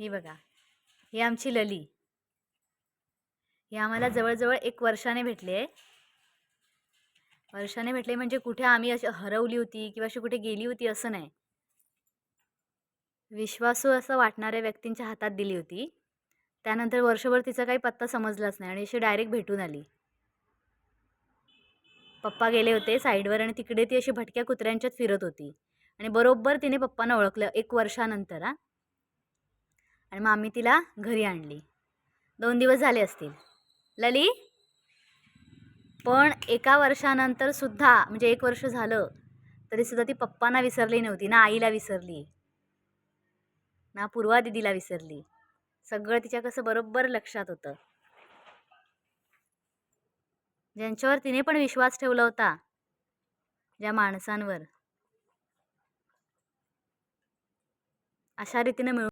ही बघा, ही आमची लली. ही आम्हाला जवळ-जवळ 1 वर्षाने भेटली आहे. वर्षाने भेटली म्हणजे कुठे आम्ही अशी हरवली होती किंवा अशी कुठे गेली होती असं नाही. विश्वासू असं वाटणाऱ्या व्यक्तींच्या हातात दिली होती. त्यानंतर वर्षभर तिचा काही पत्ता समजलाच नाही आणि अशी डायरेक्ट भेटून आली. पप्पा गेले होते साईडवर आणि तिकडे ती अशी भटक्या कुत्र्यांच्यात फिरत होती आणि बरोबर तिने पप्पांना ओळखलं 1 वर्षानंतर हां. आणि मग आम्ही तिला घरी आणली. 2 दिवस झाले असतील. लली पण 1 वर्षानंतर सुद्धा म्हणजे 1 वर्ष झालं, तरी सुद्धा ती पप्पांना विसरली नव्हती, ना आईला विसरली, ना पूर्वा दीदीला विसरली. सगळं तिच्या कसं बरोबर लक्षात होतं. ज्यांच्यावर तिने पण विश्वास ठेवला होता, ज्या माणसांवर, अशा रीतीने मिळून